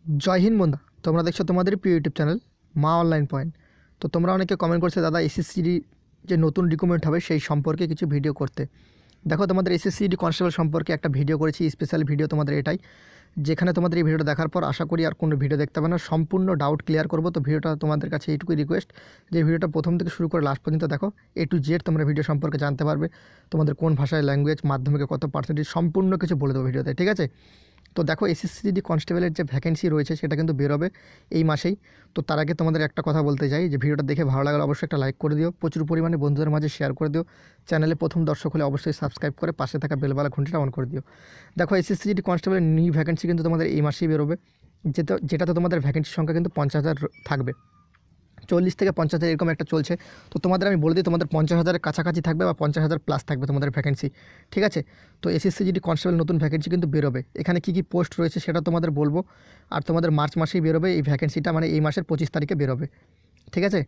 जय हिंद बंधु তোমরা দেখছো তোমাদের প্রিয় ইউটিউব চ্যানেল মা অনলাইন পয়েন্ট। তো তোমরা অনেকে কমেন্ট করছে দাদা এসএসসিডি যে নতুন রিক্রুটমেন্ট হবে সেই সম্পর্কে কিছু ভিডিও করতে। দেখো তোমাদের এসএসসিডি কনস্টেবল সম্পর্কে একটা ভিডিও করেছি, স্পেশাল ভিডিও তোমাদের এটাই, যেখানে তোমাদের এই ভিডিওটা দেখার পর আশা করি আর কোনো ভিডিও দেখতে হবে না, সম্পূর্ণ ডাউট ক্লিয়ার করব। তো ভিডিওটা তোমাদের কাছে এইটুকুই রিকোয়েস্ট যে ভিডিওটা প্রথম থেকে শুরু করে লাস্ট পর্যন্ত দেখো, A to Z তোমরা ভিডিও সম্পর্কে জানতে পারবে। তোমাদের কোন ভাষায় ল্যাঙ্গুয়েজ, মাধ্যমিকে কত পার্সেন্টেজ, সম্পূর্ণ কিছু বলে দেবো ভিডিওতে, ঠিক আছে। তো দেখো এসএসসিডি কনস্টেবলের যে ভ্যাকেন্সি রয়েছে সেটা কিন্তু বেরোবে এই মাসেই। তো তার আগে তোমাদের একটা কথা বলতে চাই যে ভিডিওটা দেখে ভালো লাগলে অবশ্যই একটা লাইক করে দিও, প্রচুর পরিমাণে বন্ধুদের মাঝে শেয়ার করে দিও, চ্যানেলে প্রথম দর্শক হলে অবশ্যই সাবস্ক্রাইব করে পাশে থাকা বেলবালা ঘন্টিটা অন করে দিও। দেখো এসএসসিডি কনস্টেবলের নিউ ভ্যাকেন্সি কিন্তু তোমাদের এই মাসেই বেরোবে, যেটাতে তোমাদের ভ্যাকেন্সির সংখ্যা কিন্তু 50,000 থাকবে। 40 থেকে 50,000 এরকম একটা চলছে। তো তোমাদের আমি বলে দিই তোমাদের 50,000-এর কাছাকাছি থাকবে বা 50,000 প্লাস থাকবে তোমাদের ভ্যাকেন্সি, ঠিক আছে। তো এসএসসিডি কনস্টেবল নতুন ভ্যাকেন্সি কিন্তু বেরোবে, এখানে কী কী পোস্ট রয়েছে সেটা তোমাদের বলবো। আর তোমাদের মার্চ মাসেই বেরোবে এই ভ্যাকেন্সিটা, মানে এই মাসের 25 তারিখে বেরোবে, ঠিক আছে।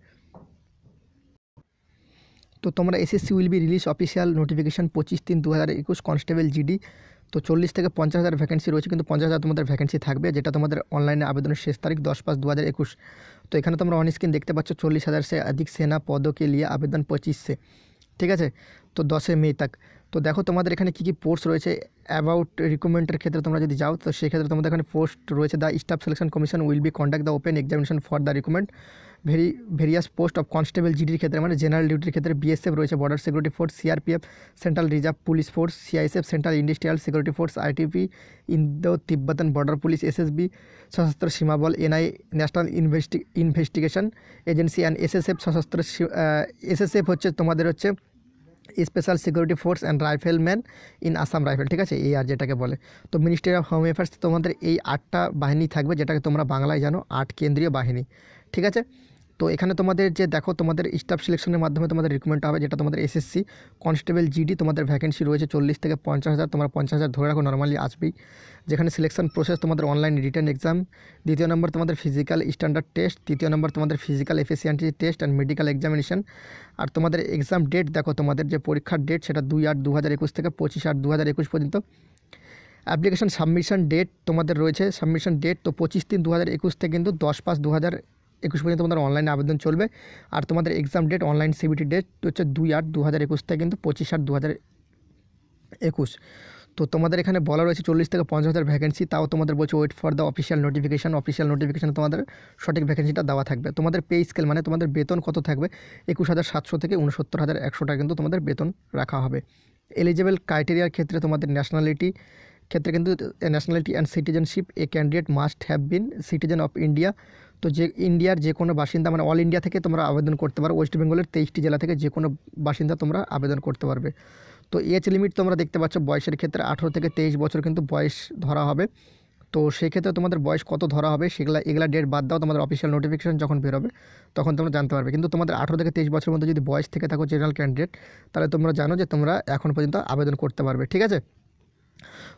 তো তোমরা SSC will be release official notification 25/3/2021 constable GD. তো 40 থেকে 50,000 ভ্যাকেন্সি রয়েছে, কিন্তু 50,000 তোমাদের ভ্যাকেন্সি থাকবে, যেটা তোমাদের অনলাইনে আবেদনের শেষ তারিখ 10/5/2021। তো এখানে তোমরা অন স্ক্রিন দেখতে পাচ্ছ 40,000 से अधिक सेना पदों के लिए আবেদন 25 से, ঠিক আছে। তো 10 মে तक। তো দেখো তোমাদের এখানে কী কী পোস্ট রয়েছে অ্যাবাউট রিক্রুটমেন্টের ক্ষেত্রে তোমরা যদি যাও, তো সেক্ষেত্রে তোমাদের এখানে পোস্ট রয়েছে the staff selection commission will be conduct the open examination for the recruitment various post of constable জিডির ক্ষেত্রে, মানে জেনারেল ডিউটির ক্ষেত্রে বিএসএফ রয়েছে, border security force, CRPF central reserve police force, CISF central industrial security force, ITP Indo Tibetan border police, SSB Sashastra Seema Bal, NI national investigation agency and SSF Sashastra SSF হচ্ছে তোমাদের হচ্ছে special security force and rifleman in Assam rifle, ঠিক আছে, এই আর যেটাকে বলে। তো ministry of home affairs তোমাদের এই 8টা বাহিনী থাকবে, যেটাকে তোমরা বাংলায় জানো 8 কেন্দ্রীয় বাহিনী, ঠিক আছে। তো এখানে তোমাদের যে দেখো তোমাদের স্টাফ সিলেকশনের মাধ্যমে তোমাদের রিক্রুটমেন্ট হবে, যেটা তোমাদের এসএসসি কনস্টেবল জিডি তোমাদের ভ্যাকেন্সি রয়েছে 40 থেকে 50,000, তোমরা 50,000 ধরে রাখো, নর্মালি আসবেই। যেখানে সিলেকশন প্রসেস তোমাদের অনলাইন রিটেন এক্সাম, দ্বিতীয় নম্বর তোমাদের ফিজিক্যাল স্ট্যান্ডার্ড টেস্ট, তৃতীয় নম্বর তোমাদের physical efficiency test and medical examination. আর তোমাদের এক্সাম ডেট দেখো, তোমাদের যে পরীক্ষার ডেট সেটা 2/8/2021 থেকে 25/8/2021 পর্যন্ত। অ্যাপ্লিকেশন সাবমিশন ডেট তোমাদের রয়েছে, সাবমিশন ডেট তো 25/3/2021 থেকে কিন্তু 10/5/2021 পর্যন্ত তোমাদের অনলাইনে আবেদন চলবে। আর তোমাদের exam date online CBT date হচ্ছে 2/8/2021 থেকে কিন্তু 25/8/2021। তো তোমাদের এখানে বলা রয়েছে 40 থেকে 50,000 ভ্যাকেন্সি, তাও তোমাদের বলছে wait for the official notification. Official নোটিফিকেশানে তোমাদের সঠিক ভ্যাকেন্সিটা দেওয়া থাকবে। তোমাদের পে স্কেল মানে তোমাদের বেতন কত থাকবে, 21,700 থেকে 69,100 টাকা কিন্তু তোমাদের বেতন রাখা হবে। এলিজিবল ক্রাইটেরিয়ার ক্ষেত্রে তোমাদের ন্যাশনালিটি ক্ষেত্রে কিন্তু nationality and citizenship A candidate must have been citizen of India. তো যে ইন্ডিয়ার যে কোনো বাসিন্দা, মানে অল ইন্ডিয়া থেকে তোমরা আবেদন করতে পারো, ওয়েস্ট বেঙ্গলের 23টি জেলা থেকে যে কোনো বাসিন্দা তোমরা আবেদন করতে পারবে। তো এজ লিমিট তোমরা দেখতে পাচ্ছ বয়সের ক্ষেত্রে 18 থেকে 23 বছর কিন্তু বয়স ধরা হবে। তো সেই ক্ষেত্রে তোমাদের বয়স কত ধরা হবে এগুলা ডেট বাদ দাও, তোমাদের অফিসিয়াল নোটিফিকেশন যখন বেরোবে তখন তোমরা জানতে পারবে। কিন্তু তোমাদের 18 থেকে 23 বছরের মধ্যে যদি বয়স থেকে থাকো জেনারেল ক্যান্ডিডেট, তাহলে তোমরা জানো যে তোমরা এখন পর্যন্ত আবেদন করতে পারবে, ঠিক আছে।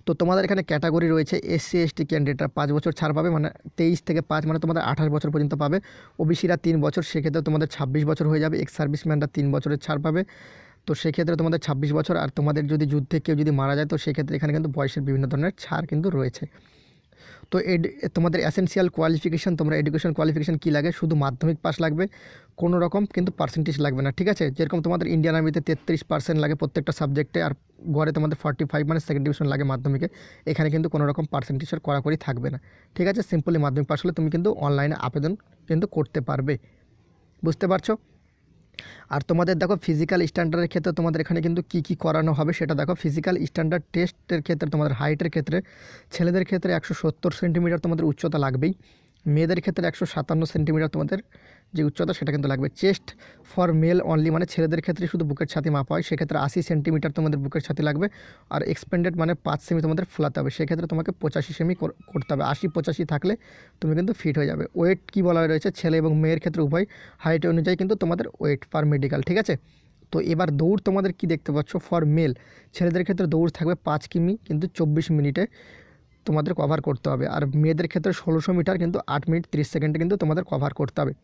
তো তোমাদের এখানে ক্যাটাগরি রয়েছে এসসি এসটি ক্যান্ডিডেটরা 5 বছর ছাড় পাবে, মানে 23 থেকে 5 মানে তোমাদের 28 বছর পর্যন্ত পাবে। ওবিসিরা 3 বছর, সেক্ষেত্রে তোমাদের 26 বছর হয়ে যাবে। এক্স সার্ভিসম্যানরা 3 বছরের ছাড় পাবে, তো সেক্ষেত্রে তোমাদের 26 বছর। আর তোমাদের যদি যুদ্ধে কেউ যদি মারা যায় তো সেক্ষেত্রে এখানে কিন্তু বয়সের বিভিন্ন ধরনের ছাড় কিন্তু রয়েছে। তো তোমাদের এসেনশিয়াল কোয়ালিফিকেশান, তোমরা এডুকেশন কোয়ালিফিকেশান কী লাগে, শুধু মাধ্যমিক পাস লাগবে, কোনো রকম কিন্তু পার্সেন্টেজ লাগবে না, ঠিক আছে। যেরকম তোমাদের ইন্ডিয়ান আর্মিতে 33% লাগে প্রত্যেকটা সাবজেক্টে, আর গড়ে তোমাদের 45 মানে সেকেন্ড ডিভিশন লাগে মাধ্যমিকে, এখানে কিন্তু কোনো রকম পার্সেন্টেজের কড়াকড়ি থাকবে না, ঠিক আছে। সিম্পলি মাধ্যমিক পাস হলে তুমি কিন্তু অনলাইনে আবেদন কিন্তু করতে পারবে, বুঝতে পারছো। আর তোমাদের দেখো ফিজিক্যাল স্ট্যান্ডার্ডের ক্ষেত্রে তোমাদের এখানে কিন্তু কী করানো হবে সেটা দেখো। ফিজিক্যাল স্ট্যান্ডার্ড টেস্টের ক্ষেত্রে তোমাদের হাইটের ক্ষেত্রে ছেলেদের ক্ষেত্রে 170 সেন্টিমিটার তোমাদের উচ্চতা লাগবেই, মেয়েদের ক্ষেত্রে 157 সেন্টিমিটার তোমাদের যে উচ্চতা সেটা কিন্তু লাগবে। চেস্ট ফর মেল অনলি, মানে ছেলেদের ক্ষেত্রে শুধু বুকের ছাতি মাপা হয়, সেক্ষেত্রে 80 সেন্টিমিটার তোমাদের বুকের ছাতি লাগবে। আর এক্সপেন্ডেড মানে 5 সেমি তোমাদের ফোলাতে হবে, সেক্ষেত্রে তোমাকে 85 সেমি করতে হবে। 80-85 থাকলে তুমি কিন্তু ফিট হয়ে যাবে। ওয়েট কী বলা রয়েছে, ছেলে এবং মেয়ের ক্ষেত্রে উভয় হাইট অনুযায়ী কিন্তু তোমাদের ওয়েট পার মেডিকেল, ঠিক আছে। তো এবার দৌড় তোমাদের কি দেখতে পাচ্ছ, ফর মেল ছেলেদের ক্ষেত্রে দৌড় থাকবে 5 কিমি কিন্তু 24 মিনিটে তোমাদের কভার করতে হবে। আর মেয়েদের ক্ষেত্রে 1600 মিটার কিন্তু 8 মিনিট 30 সেকেন্ডে কিন্তু তোমাদের কভার করতে হবে।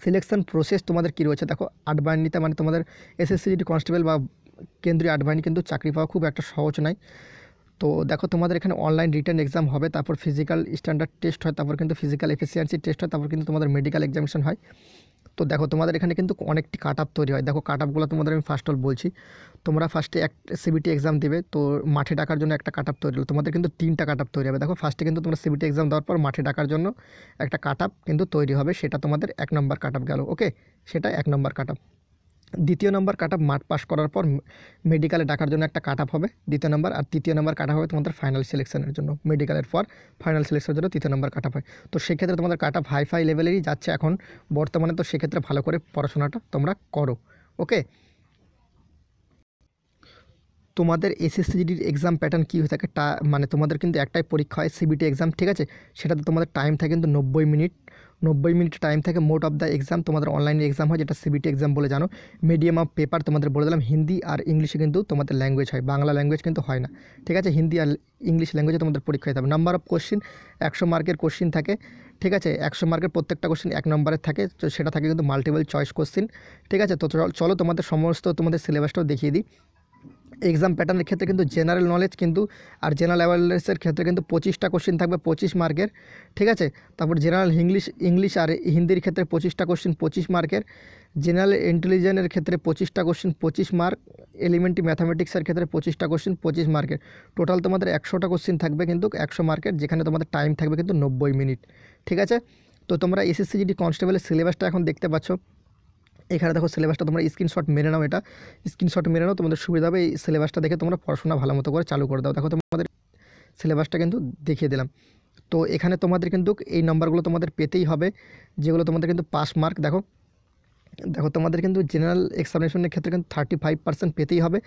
সিলেকশন প্রসেস তোমাদের কী রয়েছে দেখো, 8 বাহিনীতে মানে তোমাদের এসএসসি কনস্টেবল বা কেন্দ্রীয় 8 বাহিনী কিন্তু চাকরি পাওয়া খুব একটা সহজ নয়। তো দেখো তোমাদের এখানে অনলাইন রিটেন এক্সাম হবে, তারপর ফিজিক্যাল স্ট্যান্ডার্ড টেস্ট হয়, তারপর কিন্তু ফিজিক্যাল এফিসিয়েন্সি টেস্ট হয়, তারপর কিন্তু তোমাদের মেডিকেল এক্সামিনেশন হয়। তো দেখো তোমাদের এখানে কিন্তু অনেকটি কাট আপ তৈরি হয়। দেখো কাট আপগুলো তোমাদের আমি ফার্স্ট অল বলছি। তোমরা ফার্স্টে এক সিবিটি এক্সাম দেবে, তো মাঠে ডাকার জন্য একটা কাট আপ তৈরি হলো। তোমাদের কিন্তু 3টা কাট আপ তৈরি হবে। দেখো ফার্স্টে কিন্তু তোমরা সিবিটি এক্সাম দেওয়ার পর মাঠে ডাকার জন্য একটা কাট আপ কিন্তু তৈরি হবে, সেটা তোমাদের 1 নম্বর কাট আপ গেল। ওকে, সেটা 1 নম্বর কাট আপ। দ্বিতীয় নম্বর কাট আপ মাঠ পাস করার পর মেডিকেলে ডাকার জন্য একটা কাট আপ হবে 2য় নম্বর, আর 3য় নম্বর কাট আপ হবে তোমাদের ফাইনাল সিলেকশনের জন্য। মেডিকেলের পর ফাইনাল সিলেকশনের জন্য 3য় নম্বর কাট আপ হয়। তো সেক্ষেত্রে তোমাদের কাট আপ হাই লেভেলেরই যাচ্ছে এখন বর্তমানে। তো সেক্ষেত্রে ভালো করে পড়াশোনাটা তোমরা করো। ওকে, তোমাদের এসএসসিজিডির এক্সাম প্যাটার্ন কী হয়ে থাকে, মানে তোমাদের কিন্তু একটাই পরীক্ষা হয় সিবিটি এক্সাম, ঠিক আছে। সেটাতে তোমাদের টাইম থাকে কিন্তু 90 মিনিট। 90 মিনিট টাইম থাকে মোড অফ দ্য এক্সাম। তোমাদের অনলাইনে এক্সাম হয়, যেটা সিবিটি এক্সাম বলে জানো। মিডিয়াম অফ পেপার তোমাদের বলে দিলাম হিন্দি আর ইংলিশে কিন্তু তোমাদের ল্যাঙ্গুয়েজ হয়, বাংলা ল্যাঙ্গুয়েজ কিন্তু হয় না, ঠিক আছে। হিন্দি আর ইংলিশ ল্যাঙ্গুয়েজে তোমাদের পরীক্ষা হতে হবে। নাম্বার অফ কোশ্চিন 100 মার্কের কোশ্চিন থাকে, ঠিক আছে। 100 মার্কের প্রত্যেকটা কোশ্চিন 1 নম্বরের থাকে, তো সেটা থাকে কিন্তু মাল্টিপল চয়েস কোশ্চিন, ঠিক আছে। তো চলো তোমাদের সমস্ত তোমাদের সিলেবাসটাও দেখিয়ে দিই। এক্সাম প্যাটার্নের ক্ষেত্রে কিন্তু জেনারেল নলেজ কিন্তু আর জেনারেল অ্যাওয়ারনেসের ক্ষেত্রে কিন্তু 25টা কোশ্চিন থাকবে 25 মার্কের, ঠিক আছে। তারপর জেনারেল ইংলিশ আর হিন্দির ক্ষেত্রে 25টা কোশ্চিন 25 মার্কের। জেনারেল ইন্টেলিজেন্সের ক্ষেত্রে 25টা কোশ্চিন 25 মার্ক। এলিমেন্টারি ম্যাথামেটিক্সের ক্ষেত্রে 25টা কোশ্চিন 25 মার্কের। টোটাল তোমাদের 100টা কোশ্চিন থাকবে কিন্তু 100 মার্কের, যেখানে তোমাদের টাইম থাকবে কিন্তু 90 মিনিট, ঠিক আছে। তো তোমরা এসএসসিজিডি কনস্টেবলের সিলেবাসটা এখন দেখতে পাচ্ছ। এখানে দেখো সিলেবাসটা তোমরা স্ক্রিনশট মেরে নাও, এটা স্ক্রিনশট মেরে নাও, তোমাদের সুবিধা হবে। এই সিলেবাসটা দেখে তোমরা পড়াশোনা ভালো মতো করে চালু করে দাও। দেখো তোমাদের সিলেবাসটা কিন্তু দেখিয়ে দিলাম। তো এখানে তোমাদের কিন্তু এই নাম্বারগুলো তোমাদের পেতেই হবে, যেগুলো তোমাদের কিন্তু পাস মার্ক। দেখো তোমাদের কিন্তু জেনারেল এক্সামিনেশনের ক্ষেত্রে কিন্তু 35% পেতেই হবে,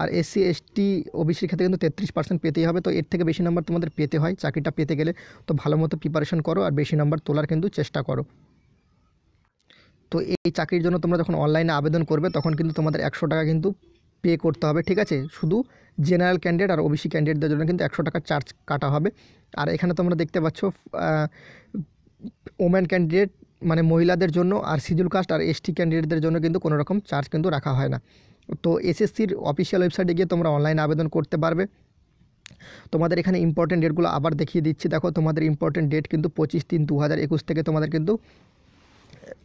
আর এসসি এসটি ওবিসির ক্ষেত্রে কিন্তু 33% পেতেই হবে। তো এর থেকে বেশি নাম্বার তোমাদের পেতে হয় চাকরিটা পেতে গেলে। তো ভালো মতো প্রিপারেশন করো আর বেশি নাম্বার তোলার কিন্তু চেষ্টা করো। তো এই চাকরির জন্য তোমরা যখন অনলাইনে আবেদন করবে তখন কিন্তু তোমাদের 100 টাকা কিন্তু পে করতে হবে, ঠিক আছে। শুধু জেনারেল ক্যান্ডিডেট আর ওবিসি ক্যান্ডিডেটদের জন্য কিন্তু 100 টাকা চার্জ কাটা হবে। আর এখানে তোমরা দেখতে পাচ্ছ ওমেন ক্যান্ডিডেট মানে মহিলাদের জন্য, আর শিডিউল কাস্ট আর এসটি ক্যান্ডিডেটদের জন্য কিন্তু কোনো রকম চার্জ কিন্তু রাখা হয় না। তো এসএসসির অফিসিয়াল ওয়েবসাইটে গিয়ে তোমরা অনলাইনে আবেদন করতে পারবে। তোমাদের এখানে ইম্পর্টেন্ট ডেটগুলো আবার দেখিয়ে দিচ্ছি। দেখো তোমাদের ইম্পর্টেন্ট ডেট কিন্তু 25/3/2021 থেকে তোমাদের কিন্তু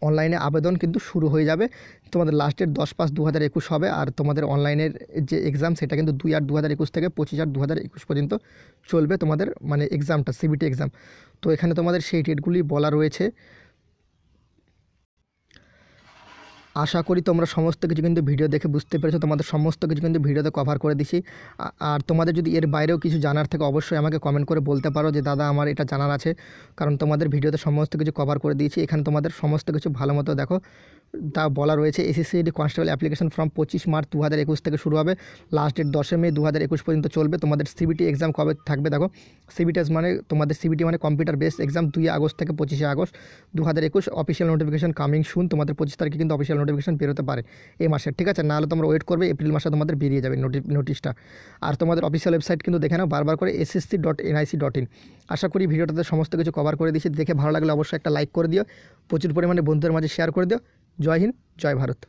অনলাইনে আবেদন কিন্তু শুরু হয়ে যাবে। তোমাদের লাস্ট ডেট 10/5/2021 হবে। আর তোমাদের অনলাইনের যে এক্সাম সেটা কিন্তু 2/8/2021 থেকে 25/8/2021 পর্যন্ত চলবে তোমাদের মানে এক্সামটা, সিবিটি এক্সাম। তো এখানে তোমাদের সেই ডেটগুলি বলা রয়েছে। আশা করি তোমরা সমস্ত কিছু কিন্তু ভিডিও দেখে বুঝতে পেরেছো। তোমাদের সমস্ত কিছু কিন্তু ভিডিওতে কভার করে দিছি। আর তোমাদের যদি এর বাইরেও কিছু জানার থাকে অবশ্যই আমাকে কমেন্ট করে বলতে পারো যে দাদা আমার এটা জানার আছে, কারণ তোমাদের ভিডিওতে সমস্ত কিছু কভার করে দিয়েছি। এখানে তোমাদের সমস্ত কিছু ভালো মতো দেখো তা বলা রয়েছে। SSC GD constable application form 25 March 2021 থেকে শুরু হবে, লাস্ট ডেট 10 মে 2021 পর্যন্ত চলবে। তোমাদের সিবিটি এক্সাম কবে থাকবে দেখো, সিবিটি মানে তোমাদের সিবিটি মানে কম্পিউটার বেসড এক্সাম 2 আগস্ট থেকে 25 August 2021। Official notification coming soon, তোমাদের 25 তারিখে কিন্তু অফিসিয়াল নোটিফিকেশন বেরোতে পারে এই মাসের, ঠিক আছে। নাহলে তোমরা ওয়েট করবে, এপ্রিল মাসে তোমাদের বেরিয়ে যাবে নোটিশটা। আর তোমাদের অফিসিয়াল ওয়েবসাইট কিন্তু দেখে নাও বারবার করে ssc.nic.in। আশা করি ভিডিওটাতে সমস্ত কিছু কভার করে দিয়েছি। দেখে ভালো লাগলে অবশ্যই একটা লাইক করে দিও, প্রচুর পরিমাণে বন্ধুদের মাঝে শেয়ার করে দিও। জয় হিন্দ, জয় ভারত।